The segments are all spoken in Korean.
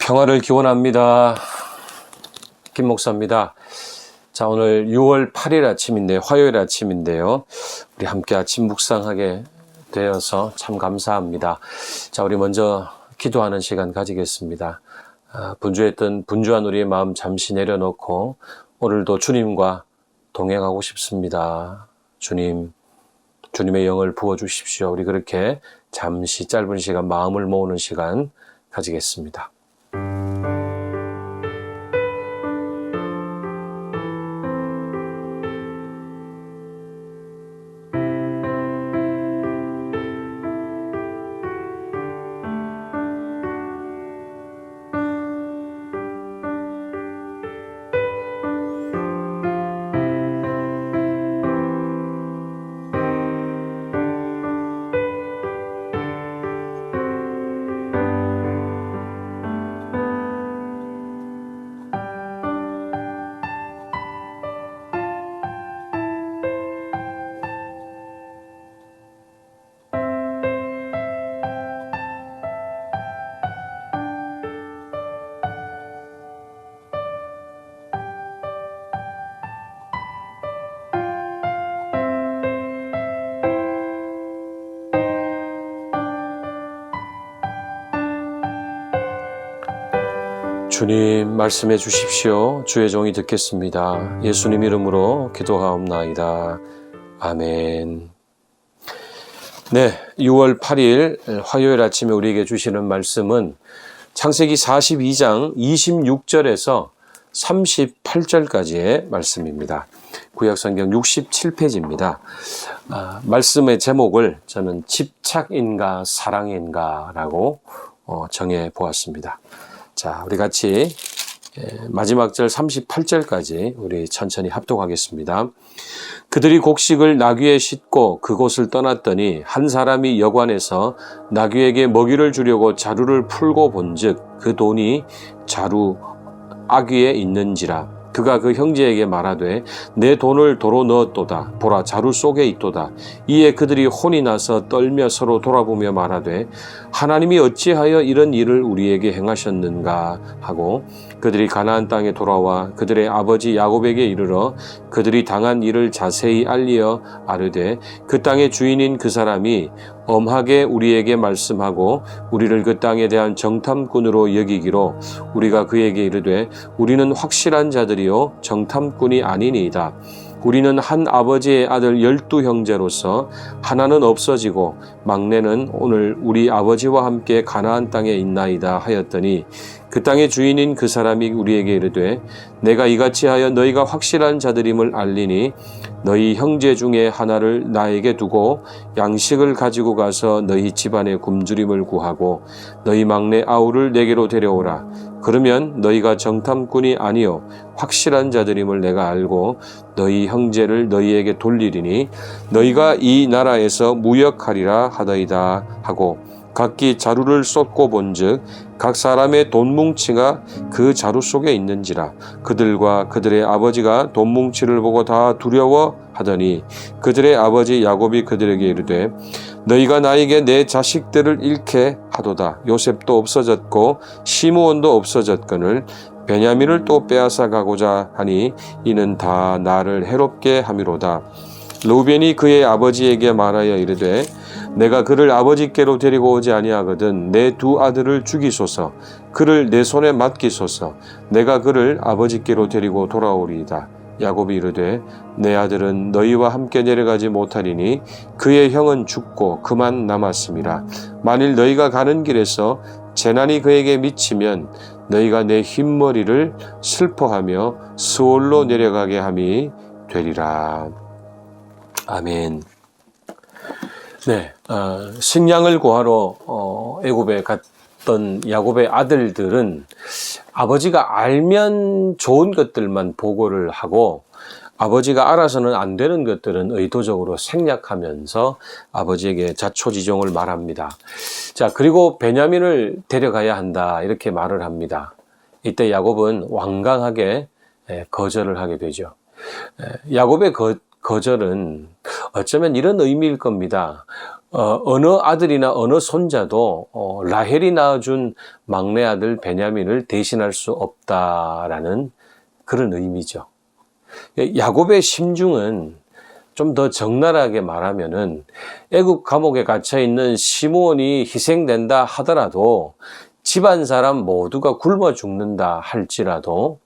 평화를 기원합니다. 김 목사입니다. 자, 오늘 6월 8일 아침인데 화요일 아침인데요. 우리 함께 아침 묵상하게 되어서 참 감사합니다. 자, 우리 먼저 기도하는 시간 가지겠습니다. 분주했던 분주한 우리의 마음 잠시 내려놓고 오늘도 주님과 동행하고 싶습니다. 주님의 영을 부어주십시오. 우리 그렇게 잠시 짧은 시간 마음을 모으는 시간 가지겠습니다. 주님 말씀해 주십시오. 주의 종이 듣겠습니다. 예수님 이름으로 기도하옵나이다. 아멘. 네, 6월 8일 화요일 아침에 우리에게 주시는 말씀은 창세기 42장 26절에서 38절까지의 말씀입니다. 구약성경 67페이지입니다. 말씀의 제목을 저는 집착인가 사랑인가 라고 정해 보았습니다. 자, 우리 같이 마지막 절 38절까지 우리 천천히 합독하겠습니다. 그들이 곡식을 나귀에 싣고 그곳을 떠났더니 한 사람이 여관에서 나귀에게 먹이를 주려고 자루를 풀고 본즉 그 돈이 자루 아귀에 있는지라. 그가 그 형제에게 말하되 내 돈을 도로 넣었도다. 보라, 자루 속에 있도다. 이에 그들이 혼이 나서 떨며 서로 돌아보며 말하되 하나님이 어찌하여 이런 일을 우리에게 행하셨는가 하고 그들이 가나안 땅에 돌아와 그들의 아버지 야곱에게 이르러 그들이 당한 일을 자세히 알리어 아르되 그 땅의 주인인 그 사람이 엄하게 우리에게 말씀하고 우리를 그 땅에 대한 정탐꾼으로 여기기로 우리가 그에게 이르되 우리는 확실한 자들이요 정탐꾼이 아니니이다. 우리는 한 아버지의 아들 12형제로서 하나는 없어지고 막내는 오늘 우리 아버지와 함께 가나안 땅에 있나이다 하였더니 그 땅의 주인인 그 사람이 우리에게 이르되 내가 이같이 하여 너희가 확실한 자들임을 알리니 너희 형제 중에 하나를 나에게 두고 양식을 가지고 가서 너희 집안의 굶주림을 구하고 너희 막내 아우를 내게로 데려오라. 그러면 너희가 정탐꾼이 아니요 확실한 자들임을 내가 알고 너희 형제를 너희에게 돌리리니 너희가 이 나라에서 무역하리라 하더이다 하고 각기 자루를 쏟고 본즉 각 사람의 돈뭉치가 그 자루 속에 있는지라. 그들과 그들의 아버지가 돈뭉치를 보고 다 두려워하더니 그들의 아버지 야곱이 그들에게 이르되 너희가 나에게 내 자식들을 잃게 하도다. 요셉도 없어졌고 시므온도 없어졌거늘 베냐민을 또 빼앗아 가고자 하니 이는 다 나를 해롭게 함이로다. 르우벤이 그의 아버지에게 말하여 이르되 내가 그를 아버지께로 데리고 오지 아니하거든 내 두 아들을 죽이소서. 그를 내 손에 맡기소서. 내가 그를 아버지께로 데리고 돌아오리이다. 야곱이 이르되 내 아들은 너희와 함께 내려가지 못하리니 그의 형은 죽고 그만 남았음이라. 만일 너희가 가는 길에서 재난이 그에게 미치면 너희가 내 흰머리를 슬퍼하며 스올로 내려가게 함이 되리라. 아멘. 네, 식량을 구하러 애굽에 갔던 야곱의 아들들은 아버지가 알면 좋은 것들만 보고를 하고 아버지가 알아서는 안 되는 것들은 의도적으로 생략하면서 아버지에게 자초지종을 말합니다. 자, 그리고 베냐민을 데려가야 한다 이렇게 말을 합니다. 이때 야곱은 완강하게 거절을 하게 되죠. 야곱의 거절은 어쩌면 이런 의미일 겁니다. 어느 아들이나 어느 손자도 라헬이 낳아준 막내 아들 베냐민을 대신할 수 없다라는 그런 의미죠. 야곱의 심중은 좀 더 적나라하게 말하면은 애굽 감옥에 갇혀 있는 시므온이 희생된다 하더라도 집안 사람 모두가 굶어 죽는다 할지라도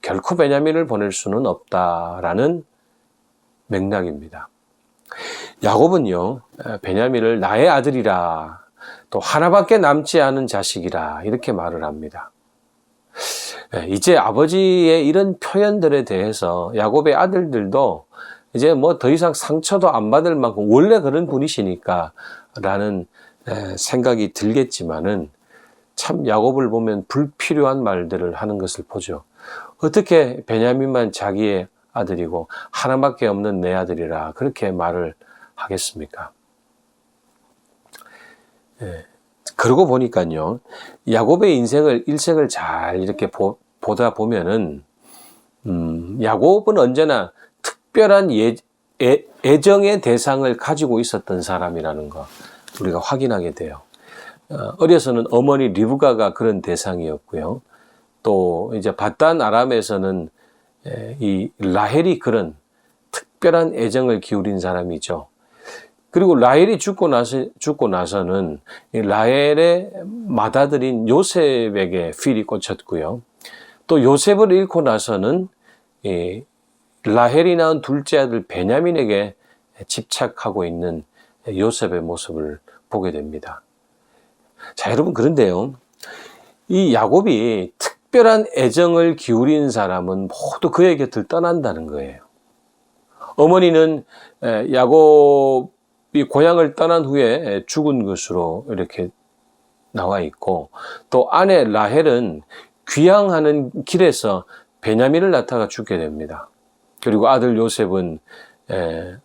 결코 베냐민을 보낼 수는 없다라는 맥락입니다. 야곱은요, 베냐민을 나의 아들이라, 또 하나밖에 남지 않은 자식이라 이렇게 말을 합니다. 이제 아버지의 이런 표현들에 대해서 야곱의 아들들도 이제 뭐 더 이상 상처도 안 받을 만큼 원래 그런 분이시니까 라는 생각이 들겠지만은 참 야곱을 보면 불필요한 말들을 하는 것을 보죠. 어떻게 베냐민만 자기의 아들이고 하나밖에 없는 내 아들이라 그렇게 말을 하겠습니까? 그러고 보니까요, 야곱의 일생을 잘 이렇게 보다 보면은, 야곱은 언제나 특별한 애정의 대상을 가지고 있었던 사람이라는 거 우리가 확인하게 돼요. 어려서는 어머니 리브가가 그런 대상이었고요. 또 이제 밧단 아람에서는 이 라헬이 그런 특별한 애정을 기울인 사람이죠. 그리고 라헬이 죽고 나서는 라헬의 맏아들인 요셉에게 필이 꽂혔고요. 또 요셉을 잃고 나서는 라헬이 낳은 둘째 아들 베냐민에게 집착하고 있는 요셉의 모습을 보게 됩니다. 자, 여러분, 그런데요, 이 야곱이 특별한 애정을 기울인 사람은 모두 그의 곁을 떠난다는 거예요. 어머니는 야곱이 고향을 떠난 후에 죽은 것으로 이렇게 나와 있고, 또 아내 라헬은 귀향하는 길에서 베냐민을 낳다가 죽게 됩니다. 그리고 아들 요셉은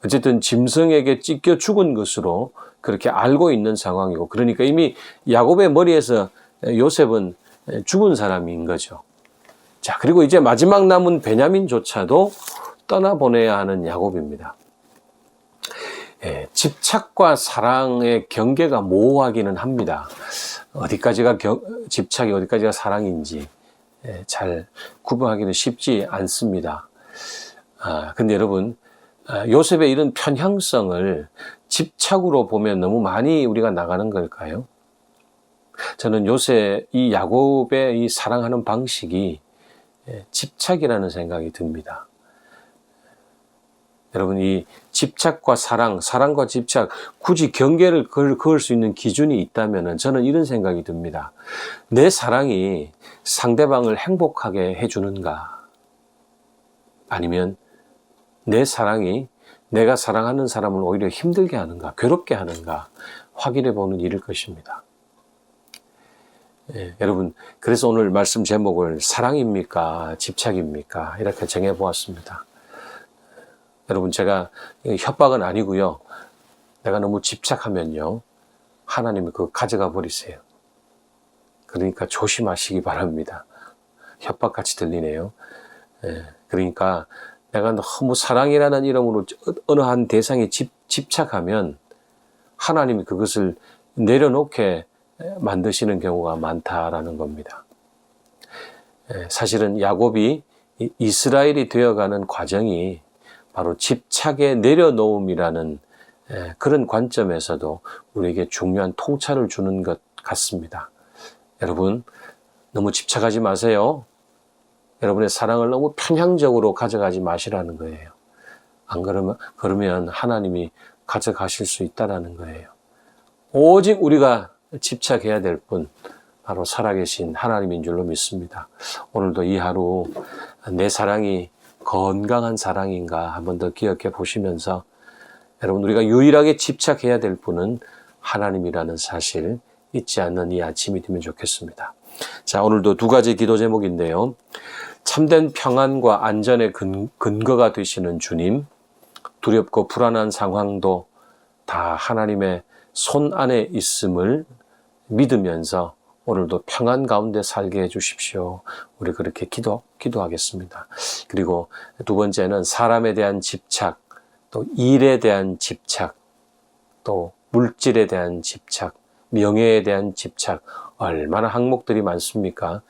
어쨌든 짐승에게 찢겨 죽은 것으로 그렇게 알고 있는 상황이고, 그러니까 이미 야곱의 머리에서 요셉은 죽은 사람인 거죠. 자, 그리고 이제 마지막 남은 베냐민조차도 떠나보내야 하는 야곱입니다. 집착과 사랑의 경계가 모호하기는 합니다. 어디까지가 집착이 어디까지가 사랑인지 잘 구분하기는 쉽지 않습니다. 근데 여러분, 요셉의 이런 편향성을 집착으로 보면 너무 많이 우리가 나가는 걸까요? 저는 이 야곱의 이 사랑하는 방식이 집착이라는 생각이 듭니다. 여러분, 이 집착과 사랑과 집착, 굳이 경계를 그을 수 있는 기준이 있다면 저는 이런 생각이 듭니다. 내 사랑이 상대방을 행복하게 해주는가? 아니면 내 사랑이 내가 사랑하는 사람을 오히려 힘들게 하는가, 괴롭게 하는가 확인해 보는 일일 것입니다. 여러분, 그래서 오늘 말씀 제목을 사랑입니까? 집착입니까? 이렇게 정해 보았습니다. 여러분, 제가 협박은 아니고요. 내가 너무 집착하면요, 하나님이 그거 가져가 버리세요. 그러니까 조심하시기 바랍니다. 협박같이 들리네요. 그러니까 내가 너무 사랑이라는 이름으로 어느 한 대상에 집착하면 하나님이 그것을 내려놓게 만드시는 경우가 많다라는 겁니다. 사실은 야곱이 이스라엘이 되어가는 과정이 바로 집착의 내려놓음이라는 그런 관점에서도 우리에게 중요한 통찰을 주는 것 같습니다. 여러분, 너무 집착하지 마세요. 여러분의 사랑을 너무 편향적으로 가져가지 마시라는 거예요. 안 그러면 하나님이 가져가실 수 있다라는 거예요. 오직 우리가 집착해야 될 분, 바로 살아계신 하나님인 줄로 믿습니다. 오늘도 이 하루 내 사랑이 건강한 사랑인가 한번 더 기억해 보시면서, 여러분, 우리가 유일하게 집착해야 될 분은 하나님이라는 사실 잊지 않는 이 아침이 되면 좋겠습니다. 자, 오늘도 두 가지 기도 제목인데요. 참된 평안과 안전의 근거가 되시는 주님, 두렵고 불안한 상황도 다 하나님의 손 안에 있음을 믿으면서 오늘도 평안 가운데 살게 해주십시오. 우리 그렇게 기도하겠습니다. 그리고 두 번째는 사람에 대한 집착, 또 일에 대한 집착, 또 물질에 대한 집착, 명예에 대한 집착, 얼마나 항목들이 많습니까?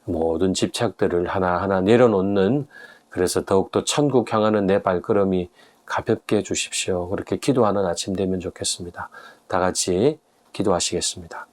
모든 집착들을 하나하나 내려놓는, 그래서 더욱더 천국 향하는 내 발걸음이 가볍게 해주십시오. 그렇게 기도하는 아침 되면 좋겠습니다. 다 같이 기도하시겠습니다.